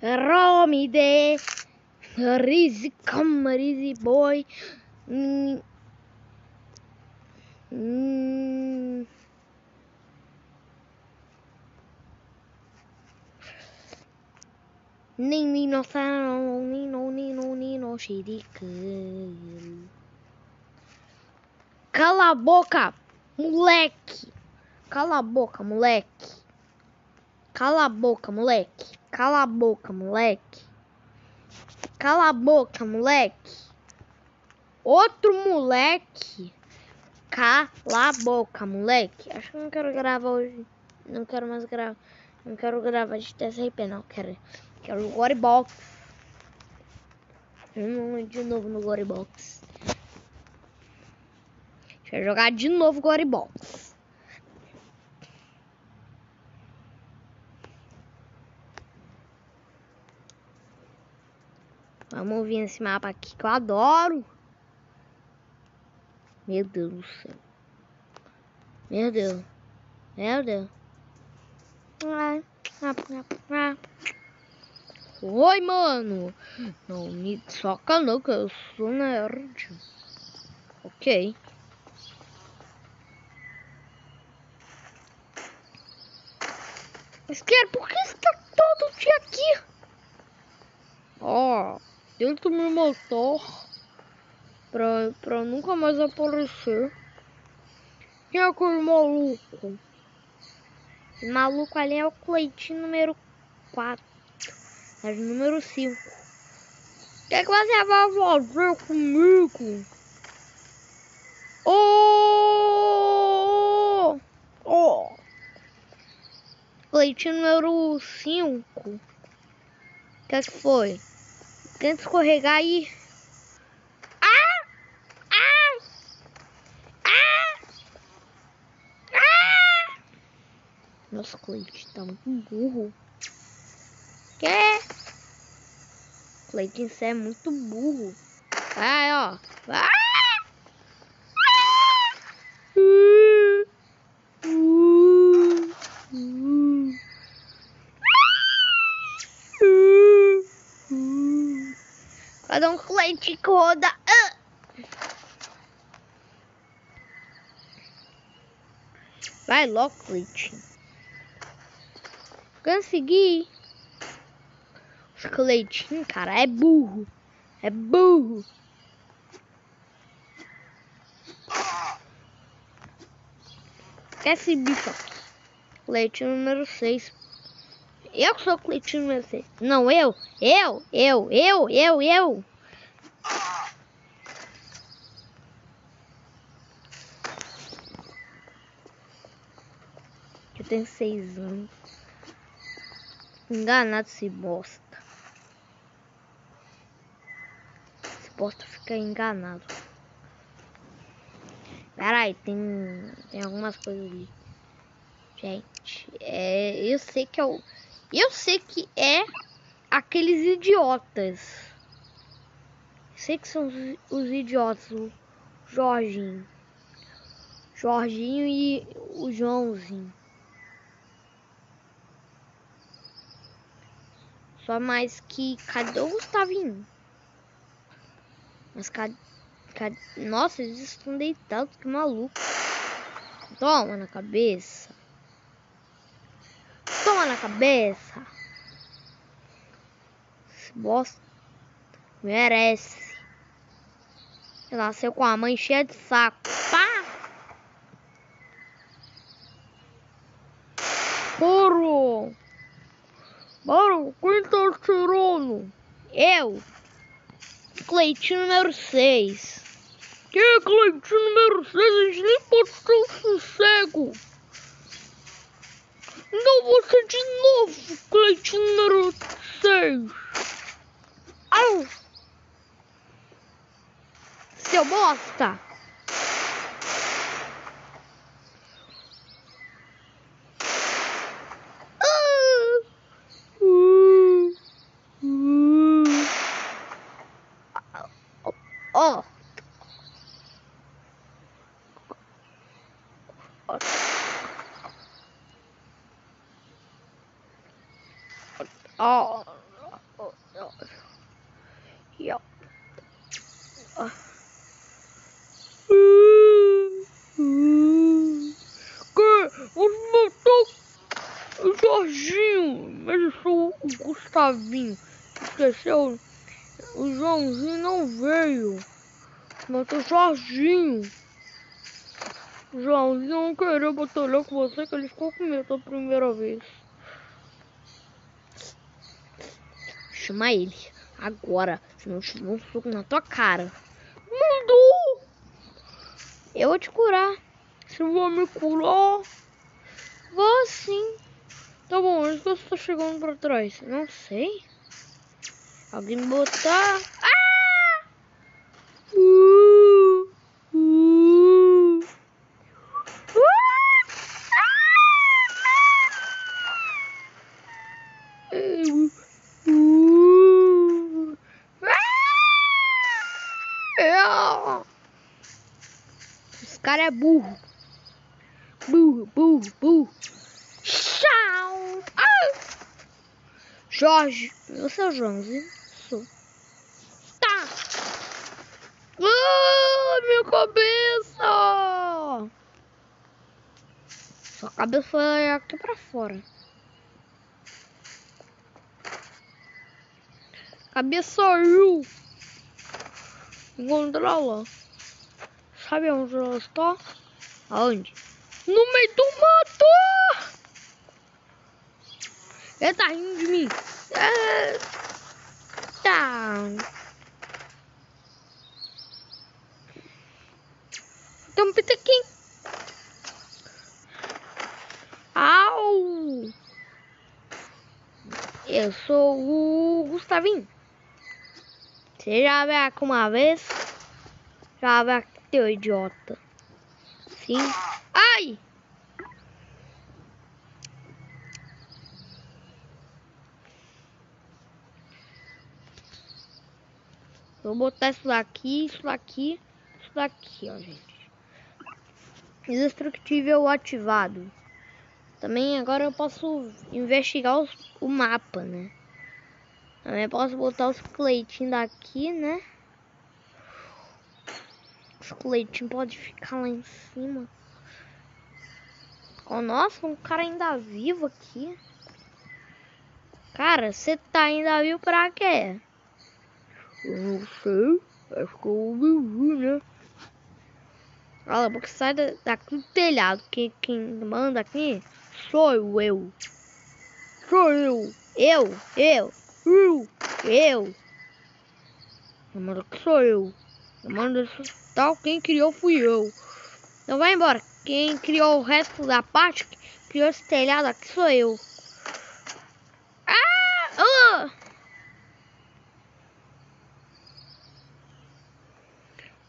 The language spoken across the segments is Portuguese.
Romide, Rizzy, come, Rizzy boy. Nino, Nino, Shirikan. Cala a boca, moleque. Cala a boca, moleque. Cala a boca, moleque. Cala a boca, moleque. Cala a boca, moleque. Outro moleque. Cala a boca, moleque. Acho que não quero gravar hoje. Não quero mais gravar. Não quero gravar de TSRP, não. Quero o Gorybox. De novo no Gorybox. Deixa eu jogar de novo Gorybox. Vamos vir nesse mapa aqui que eu adoro. Meu Deus do céu. Meu Deus. Meu Deus. Oi, mano. Não me soca não, que eu sou nerd. Ok. Esquerdo, por que você tá todo dia aqui? Ó, tenta me matar pra nunca mais aparecer. Quem é aquele maluco? Esse maluco ali é o Cleitinho número 4. É o número 5. O que você vai fazer comigo? Oh! Oh! Cleitinho número 5. O que é que foi? Tenta escorregar aí. Nossa, Cleitinho tá muito burro. Que? Cleitinho, você é muito burro. Vai, ó. Vai. Cadê um Cleitinho que roda? Vai logo, Cleitinho. Consegui. Os Cleitinho, cara, é burro. É burro. Esse bicho aqui. Cleitinho número 6. Eu sou o Cleitinho número 6. Não, eu. Eu tenho 6 anos. Enganado esse bosta. Esse bosta fica enganado. Pera aí, tem algumas coisas ali. Gente, eu sei que é aqueles idiotas. Eu sei que são os idiotas, o Jorginho e o Joãozinho. Só mais que cadê o Gustavinho? Mas cadê? Nossa, eles estão deitados, que maluco. Toma na cabeça. Toma na cabeça. Esse bosta merece. Ele nasceu com a mãe cheia de saco. Pá! Boro! Quem tá tirando? Eu. Cleitinho número 6. Que é Cleitinho número 6? A gente nem pode ter um sossego. Não, você de novo, Cleitinho número 6. Au! Seu bosta! Ó! Ó! E ó. Você matou o Jorginho, mas eu sou o Gustavinho. Esqueceu? O Joãozinho não veio. Matou o Jorginho. O Joãozinho não queria batalhar com você, que ele ficou com medo da primeira vez. Chama ele agora, senão eu te dou um soco na tua cara. Mandou! Eu vou te curar. Você vai me curar? Vou sim. Tá bom, onde você tá chegando pra trás? Não sei. Alguém me botar. Ah! Esse cara é burro. Burro. Tchau. Jorge, eu sou o Joãozinho. Sou. Tá. Minha cabeça. Sua cabeça foi aqui pra fora. Cabeça saiu. Encontrá-la. Sabe onde ela está? Aonde? No meio do mato! Ele tá rindo de mim. Tá. Tem um pitequim. Au! Eu sou o Gustavinho. Você já veio aqui uma vez? Já veio aqui, teu idiota. Sim. Ai! Vou botar isso daqui, ó, gente. Indestrutível ativado. Também agora eu posso investigar o mapa, né? Também posso botar os coletinhos daqui, né? Os coletinhos podem ficar lá em cima. Oh, nossa, um cara ainda vivo aqui. Cara, você tá ainda vivo pra quê? Eu não sei. Acho que eu vivi, né? Cala a boca, sai daqui do telhado. Quem manda aqui sou eu. Sou eu. Eu. Quem manda aqui sou eu. Quem manda tal, quem criou fui eu. Então vai embora. Quem criou o resto da parte, criou esse telhado aqui sou eu.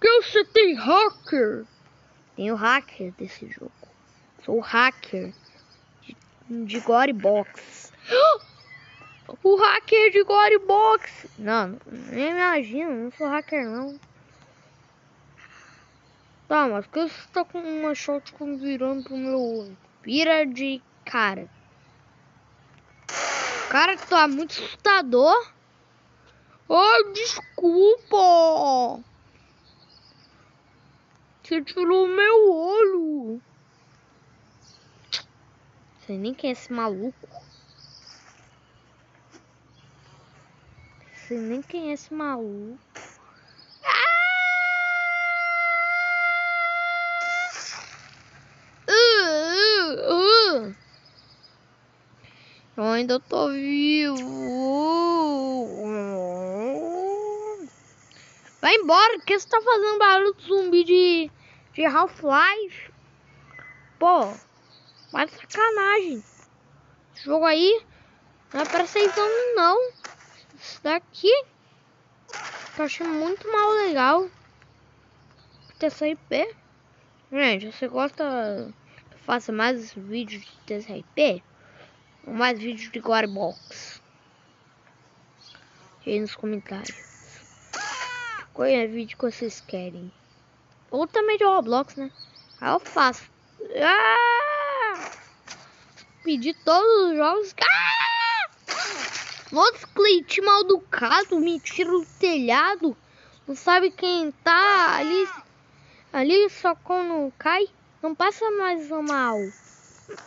Que você tem hacker? Tenho hacker desse jogo. Sou hacker de Gorybox. O hacker de Gorybox. Não, nem imagino, não sou hacker não. Tá, mas por que você tá com uma shotgun virando pro meu... Vira de cara. Cara, tu é muito assustador. Ai, desculpa. Você tirou meu olho. Sei nem quem é esse maluco. Sei nem quem é esse maluco. Eu ainda tô vivo. Vai embora, que você tá fazendo barulho de zumbi de Half-Life? Pô, vai de sacanagem. Esse jogo aí não é pra 6 anos não. Isso daqui eu achei muito mal legal. TCP. Gente, você gosta que eu faça mais vídeos de TCP? Ou mais vídeos de Gorybox? Aí nos comentários. Qual é o vídeo que vocês querem? Ou também de Roblox, né? Aí eu faço. Pedir todos os jogos. Nossa, Cleitinho mal educado, me tira do telhado. Não sabe quem tá ali. Ali só quando cai. Não passa mais mal.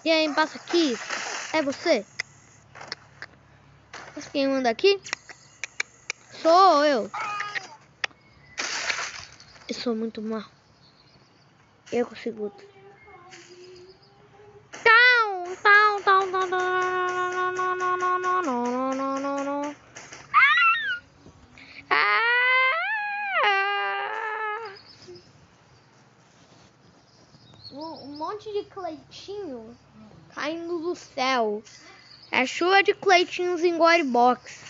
E aí, passa aqui. É você? Mas quem manda aqui? Sou eu. Eu sou muito mal. Eu consigo. Um monte de Cleitinho caindo do céu. É chuva de Cleitinhos em Box.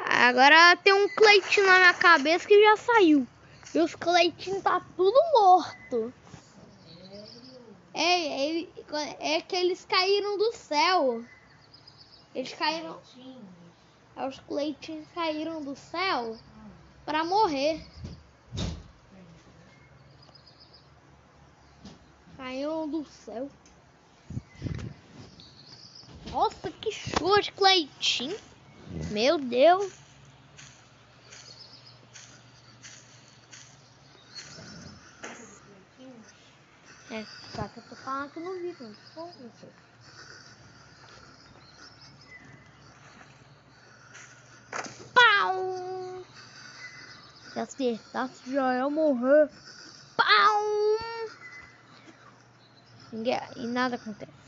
Agora tem um Cleitinho na minha cabeça que já saiu. E os Cleitinhos tá tudo morto. É que eles caíram do céu. Eles caíram. Os Cleitinhos caíram do céu pra morrer. Caíram do céu. Nossa, que chuva de Cleitinho. Meu Deus. É, só que eu tô falando aqui no vídeo, não sei. Pau! Se acertasse já ia morrer. Pau! E nada acontece.